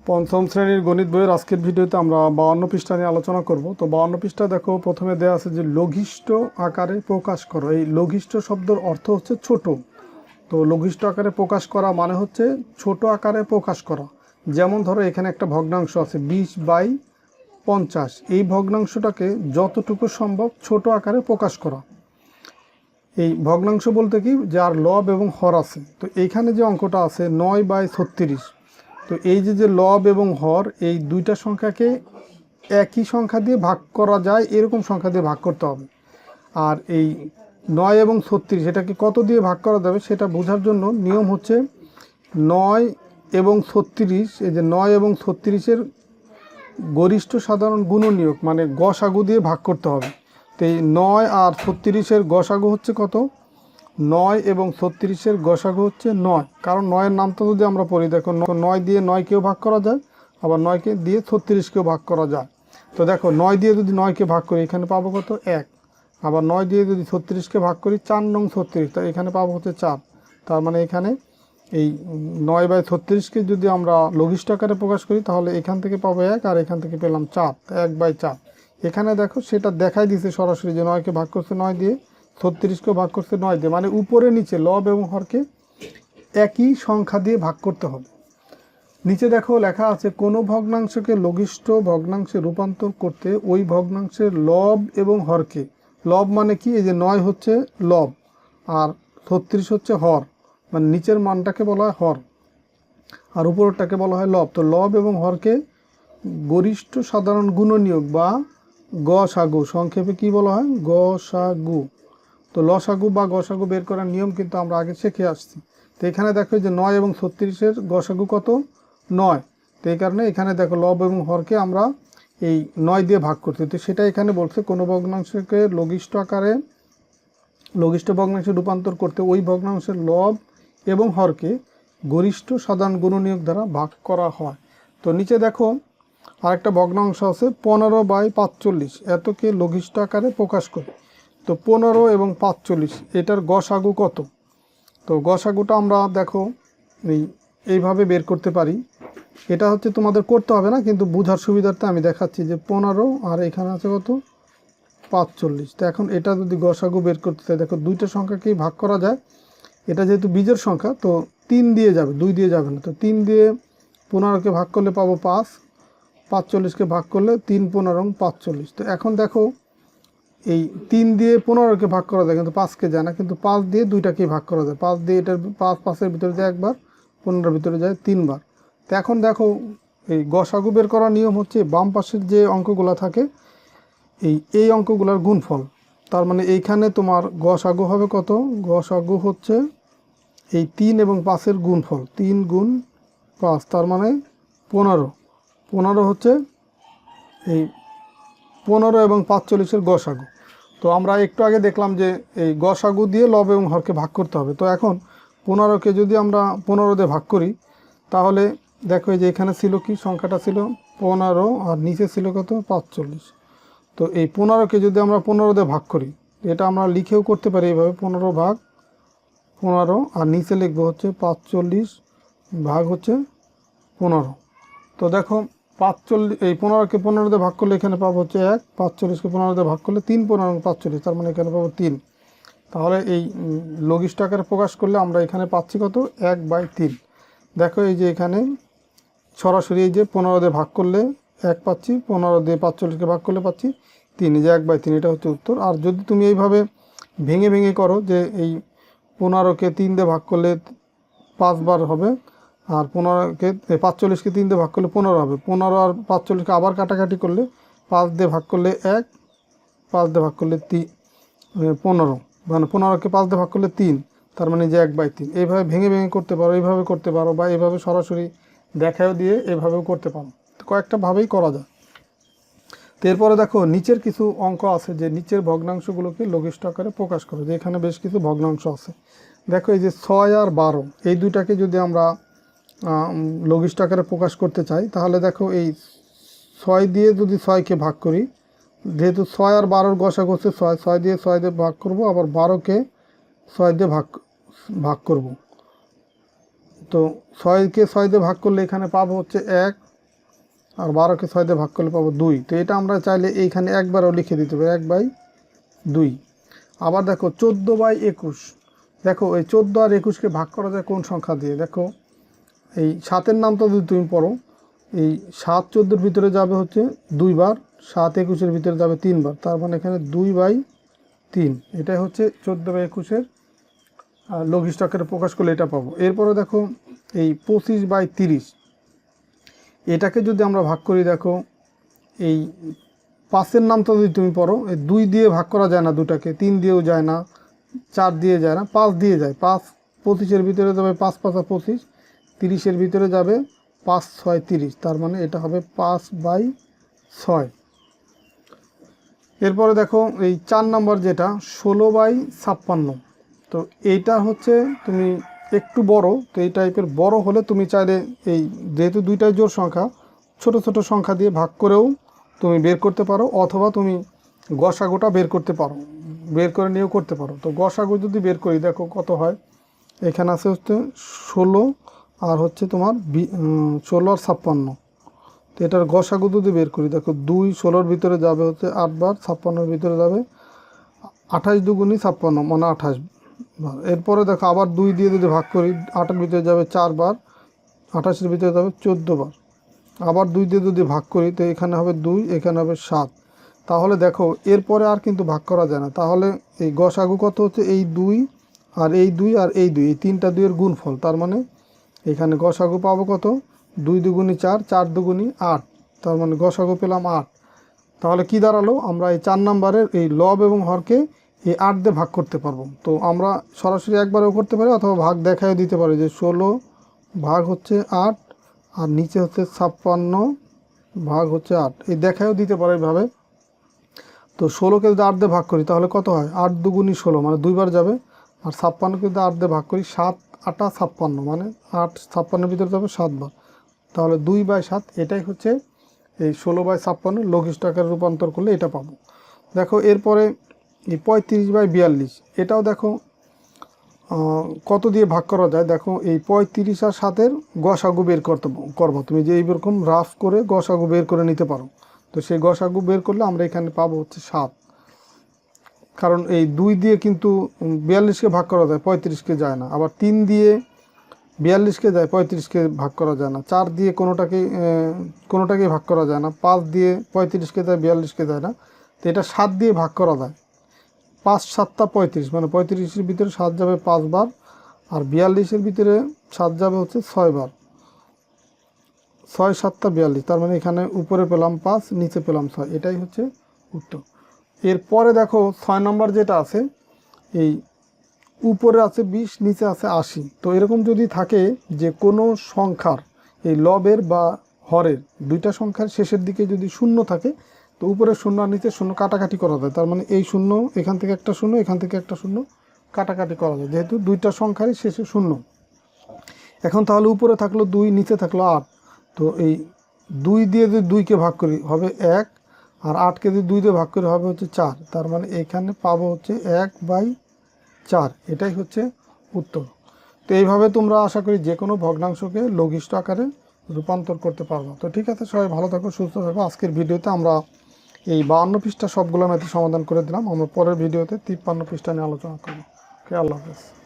পঞ্চম শ্রেণীর গণিত বইয়ের আজকের ভিডিওতে আমরা 52 পৃষ্ঠা নিয়ে আলোচনা করব। তো 52 পৃষ্ঠা দেখো, প্রথমে দেওয়া আছে যে লঘিষ্ঠ আকারে প্রকাশ করো। এই লঘিষ্ঠ শব্দের অর্থ হচ্ছে ছোট। তো লঘিষ্ঠ আকারে প্রকাশ করা মানে হচ্ছে ছোট আকারে প্রকাশ করা। যেমন ধরো এখানে একটা ভগ্নাংশ আছে 20/50। এই ভগ্নাংশটাকে যতটুকু সম্ভব ছোট আকারে প্রকাশ করা। এই ভগ্নাংশ বলতে কি, যার লব এবং হর আছে। তো এইখানে যে অঙ্কটা আছে 9/36। তো এই যে লব এবং হর, এই দুইটা সংখ্যাকে একই সংখ্যা দিয়ে ভাগ করা যায়, এরকম সংখ্যা দিয়ে ভাগ করতে হবে। আর এই 9 এবং 36 এটাকে কত দিয়ে ভাগ করা যাবে সেটা বোঝার জন্য নিয়ম হচ্ছে 9 এবং 36, এই যে 9 এবং 36-এর গরিষ্ঠ সাধারণ গুণনীয়ক মানে গসাগু দিয়ে ভাগ করতে হবে। তো এই 9 আর 36-এর গসাগু হচ্ছে কত? 9 এবং 36-এর গসাগু হচ্ছে 9। কারণ 9-এর নামটা যদি আমরা পড়ি, দেখো 9 দিয়ে 9কেও ভাগ করা যায়, আবার 9কে দিয়ে 36কেও ভাগ করা যায়। তো দেখো 9 দিয়ে যদি 9কে ভাগ করি এখানে পাবো কত? 1। আবার 9 দিয়ে যদি 36কে ভাগ করি 4 নং 36, তাই এখানে পাবো হচ্ছে 4। তার মানে এখানে এই 9/36কে যদি আমরা লঘিষ্ঠ আকারে প্রকাশ করি তাহলে এখান থেকে পাবো 1, আর এখান থেকে পেলাম 4, 1/4। এখানে দেখো সেটা দেখাই দিছে সরাসরি যে 9কে ভাগ করছে 9 দিয়ে, 36কেও ভাগ করছে 9 দিয়ে, মানে উপরে নিচে লব এবং হরকে একই সংখ্যা দিয়ে ভাগ করতে হবে। নিচে দেখো লেখা আছে কোনো ভগ্নাংশকে লঘিষ্ঠ ভগ্নাংশে রূপান্তর করতে ওই ভগ্নাংশের লব এবং হরকে, লব মানে কি, এই যে 9 হচ্ছে লব আর 36 হচ্ছে হর, মানে নিচের মানটাকে বলা হয় হর আর উপরটাকে বলা হয় লব। তো লব এবং হরকে গরিষ্ঠ সাধারণ গুণনীয়ক বা গসাগু, সংক্ষেপে কি বলা হয়? গসাগু। তো লসাগু বা গসাগু বের করার নিয়ম কিন্তু আমরা আগে শিখে আসছি। তো এখানে দেখো যে 9 এবং 36-এর গসাগু কত? 9। তো এই কারণে এখানে দেখো লব এবং হরকে আমরা এই 9 দিয়ে ভাগ করছি। তো সেটা এখানে বলছে কোনো ভগ্নাংশকে লঘিষ্ঠ ভগ্নাংশে রূপান্তর করতে ওই ভগ্নাংশের লব এবং হরকে গরিষ্ঠ সাধারণ গুণনীয়ক দ্বারা ভাগ করা হয়। তো নিচে দেখো আরেকটা ভগ্নাংশ আছে 15/45, এতকে লঘিষ্ঠ আকারে প্রকাশ করে। তো 15 এবং 45 এটার গসাগু কত? তো গসাগুটা আমরা দেখো এইভাবে বের করতে পারি। এটা হচ্ছে তোমাদের করতে হবে না, কিন্তু বোঝার সুবিধার্থে আমি দেখাচ্ছি যে 15 আর এখানে আছে কত? 45। তো এখন এটা যদি গসাগু বের করতে চাই, দেখো দুইটা সংখ্যাকেই ভাগ করা যায়। এটা যেহেতু বীজের সংখ্যা তো 3 দিয়ে যাবে, 2 দিয়ে যাবে না। তো 3 দিয়ে 15কে ভাগ করলে পাবো 5, 45কে ভাগ করলে 3 15 45। তো এখন দেখো এই 3 দিয়ে 15কে ভাগ করা যায় কিন্তু 5কে যায় না, কিন্তু 5 দিয়ে দুইটাকেই ভাগ করা যায়। 5 দিয়ে এটার 5-5-এর ভিতরে যায় একবার, 15-এর ভিতরে যায় 3বার। তো এখন দেখো এই গসাগু বের করার নিয়ম হচ্ছে বাম পাশের যে অঙ্কগুলো থাকে এই অঙ্কগুলোর গুণফল। তার মানে এইখানে তোমার গসাগু হবে কত? গসাগু হচ্ছে এই 3 এবং 5-এর গুণফল, 3 গুণ 5, তার মানে 15। 15 হচ্ছে এই 15 এবং 45-এর গসাগু। তো আমরা একটু আগে দেখলাম যে এই গসাগু দিয়ে লব এবং হরকে ভাগ করতে হবে। তো এখন 15কে যদি আমরা 15 দিয়ে ভাগ করি তাহলে দেখো যে এখানে ছিল কি, সংখ্যাটা ছিল 15 আর নিচে ছিল কত? 45। তো এই 15কে যদি আমরা 15 দিয়ে ভাগ করি, এটা আমরা লিখেও করতে পারি এইভাবে, 15/15 আর নিচে লিখবো হচ্ছে 45 ভাগ হচ্ছে 15। তো দেখো 45, এই 15কে 15 দিয়ে ভাগ করলে এখানে পাবো হচ্ছে 1, 45কে 15 দিয়ে ভাগ করলে 3 15 45, তার মানে এখানে পাবো 3। তাহলে এই লঘিষ্ঠ আকারে প্রকাশ করলে আমরা এখানে পাচ্ছি কত? 1/3। দেখো এই যে এখানে সরাসরি এই যে 15 দিয়ে ভাগ করলে 1 পাচ্ছি, 15 দিয়ে 45কে ভাগ করলে পাচ্ছি 3, এই যে 1/3, এটা হচ্ছে উত্তর। আর যদি তুমি এইভাবে ভেঙে ভেঙে করো যে এই 15কে 3 দিয়ে ভাগ করলে 5 বার হবে, আর 45কে 3 দিয়ে ভাগ করলে 15 হবে, 15 আর 45কে আবার কাটাকাটি করলে 5 দিয়ে ভাগ করলে 1, 5 দিয়ে ভাগ করলে 15, মানে 15কে 5 দিয়ে ভাগ করলে 3, তার মানে যে 1/3। এইভাবে ভেঙে ভেঙে করতে পারো, এইভাবে করতে পারো, বা এইভাবে সরাসরি দেখাও দিয়ে এভাবেও করতে পারো। তো কয়েকটা ভাবেই করা যায়। তো এরপরে দেখো নিচের কিছু অঙ্ক আছে যে নিচের ভগ্নাংশগুলোকে লঘিষ্ঠ আকারে প্রকাশ করে, যে এখানে বেশ কিছু ভগ্নাংশ আছে। দেখো এই যে 6 আর 12, এই দুইটাকে যদি আমরা লঘিষ্ঠ আকারে প্রকাশ করতে চাই তাহলে দেখো এই 6 দিয়ে যদি 6কে ভাগ করি, যেহেতু 6 আর 12-র গসাগু হচ্ছে 6, 6 দিয়ে 6 দিয়ে ভাগ করব, আবার 12কে 6 দিয়ে ভাগ করব। তো 6কে 6 দিয়ে ভাগ করলে এখানে পাবো হচ্ছে 1, আর 12কে 6 দিয়ে ভাগ করলে পাবো 2। তো এটা আমরা চাইলে এইখানে একবারও লিখে দিতে পারি 1/2। আবার দেখো 14/21। দেখো এই 14 আর 21কে ভাগ করা যায় কোন সংখ্যা দিয়ে? দেখো এই 7-এর নামটা যদি তুমি পড়ো, এই 7 14-এর ভিতরে যাবে হচ্ছে 2 বার, 7 21-এর ভিতরে যাবে 3 বার, তার মানে এখানে 2/3। এটাই হচ্ছে 14/21-এর লঘিষ্ঠ আকারে প্রকাশ করলে এটা পাবো। এরপরে দেখো এই 25/30, এটাকে যদি আমরা ভাগ করি, দেখো এই 5-এর নামটা যদি তুমি পড়ো, এই 2 দিয়ে ভাগ করা যায় না দুটাকে, 3 দিয়েও যায় না, 4 দিয়ে যায় না, 5 দিয়ে যায়। 5 25-এর ভিতরে যাবে 5 5 25, 30-এর ভিতরে যাবে 5 6 30, তার মানে এটা হবে 5/6। এরপরে দেখো এই 4 নম্বর যেটা 16/56। তো এইটা হচ্ছে তুমি একটু বড়, তো এই টাইপের বড় হলে তুমি চাইলে এই যেহেতু দুইটাই জোড় সংখ্যা, ছোট ছোট সংখ্যা দিয়ে ভাগ করেও তুমি বের করতে পারো, অথবা তুমি গসাগুটা বের করতে পারো, বের করে নিয়েও করতে পারো। তো গসাগু যদি বের করি, দেখো কত হয়। এখানে আছে হচ্ছে 16 আর হচ্ছে তোমার 16 আর 56। তো এটার গসাগু যদি বের করি, দেখো 2 16-র ভিতরে যাবে হচ্ছে 8 বার, 56-এর ভিতরে যাবে 28 দুগুণী 56, মানে 28 বার। এরপরে দেখো আবার 2 দিয়ে যদি ভাগ করি, 8-এর ভিতরে যাবে 4 বার, 28-এর ভিতরে যাবে 14 বার। আবার 2 দিয়ে যদি ভাগ করি, তো এখানে হবে 2, এখানে হবে 7। তাহলে দেখো এরপরে আর কিন্তু ভাগ করা যায় না। তাহলে এই গসাগু কত হচ্ছে? এই 2 আর এই 2 আর এই 2, এই তিনটা 2-এর গুণফল। তার মানে এখানে গসাগু পাবো কত? 2 দুগুণী 4, 4 দুগুণী 8, তার মানে গসাগু পেলাম 8। তাহলে কি দাঁড়ালো? আমরা এই 4 নম্বরের এই লব এবং হরকে এই 8 দিয়ে ভাগ করতে পারবো। তো আমরা সরাসরি একবারেও করতে পারি, অথবা ভাগ দেখাও দিতে পারি যে 16 ভাগ হচ্ছে 8 আর নিচে হচ্ছে 56 ভাগ হচ্ছে 8, এই দেখাও দিতে পারে এইভাবে। তো 16কে যদি 8 দিয়ে ভাগ করি, তাহলে কত হয়? 8 দুগুণী 16, মানে 2 বার যাবে। আর 56কে যদি 8 দিয়ে ভাগ করি, 7 8 56, মানে 8 56-এর ভিতরে যাবে 7 বার, তাহলে 2/7। এটাই হচ্ছে এই 16/56 লঘিষ্ঠ আকারে রূপান্তর করলে এটা পাবো। দেখো এরপরে এই 35/42, এটাও দেখো কত দিয়ে ভাগ করা যায়। দেখো এই 35 আর 7-এর গসাগু বের করবো তুমি, যে এইরকম রাফ করে গসাগু বের করে নিতে পারো। তো সেই গসাগু বের করলে আমরা এখানে পাবো হচ্ছে 7, কারণ এই 2 দিয়ে কিন্তু 42-কে ভাগ করা যায়, 35-কে যায় না। আবার 3 দিয়ে 42-কে যায়, 35-কে ভাগ করা যায় না। 4 দিয়ে কোনোটাকেই ভাগ করা যায় না। 5 দিয়ে 35-কে যায়, 42-কে যায় না। তো এটা 7 দিয়ে ভাগ করা যায়। 5 7 35, মানে 35-এর ভিতরে 7 যাবে 5 বার, আর 42-এর ভিতরে 7 যাবে হচ্ছে 6 বার। 6 7 42, তার মানে এখানে উপরে পেলাম 5, নিচে পেলাম 6, এটাই হচ্ছে উত্তর। এরপরে দেখো 6 নম্বর যেটা আছে, এই উপরে আছে 20, নিচে আছে 80। তো এরকম যদি থাকে যে কোনো সংখ্যার এই লবের বা হরের দুইটা সংখ্যার শেষের দিকে যদি শূন্য থাকে, তো উপরে শূন্য আর নিচে শূন্য কাটাকাটি করা যায়। তার মানে এই শূন্য, এখান থেকে একটা শূন্য, এখান থেকে একটা শূন্য কাটাকাটি করা যায়, যেহেতু দুইটা সংখ্যারই শেষে শূন্য। এখন তাহলে উপরে থাকলো 2, নিচে থাকলো 8। তো এই 2 দিয়ে যদি 2-কে ভাগ করি হবে 1, আর 8-কে যদি 2 দিয়ে ভাগ করি হবে হচ্ছে 4। তার মানে এখানে পাবো হচ্ছে 1/4, এটাই হচ্ছে উত্তর। তো এইভাবে তোমরা আশা করি যে কোনো ভগ্নাংশকে লঘিষ্ঠ আকারে রূপান্তর করতে পারবো। তো ঠিক আছে, সবাই ভালো থাকো, সুস্থ থাকো। আজকের ভিডিওতে আমরা এই 52 পৃষ্ঠা সবগুলো ম্যাথের সমাধান করে দিলাম। আমরা পরের ভিডিওতে 53 পৃষ্ঠা নিয়ে আলোচনা করবো। ওকে, আল্লাহ হাফেজ।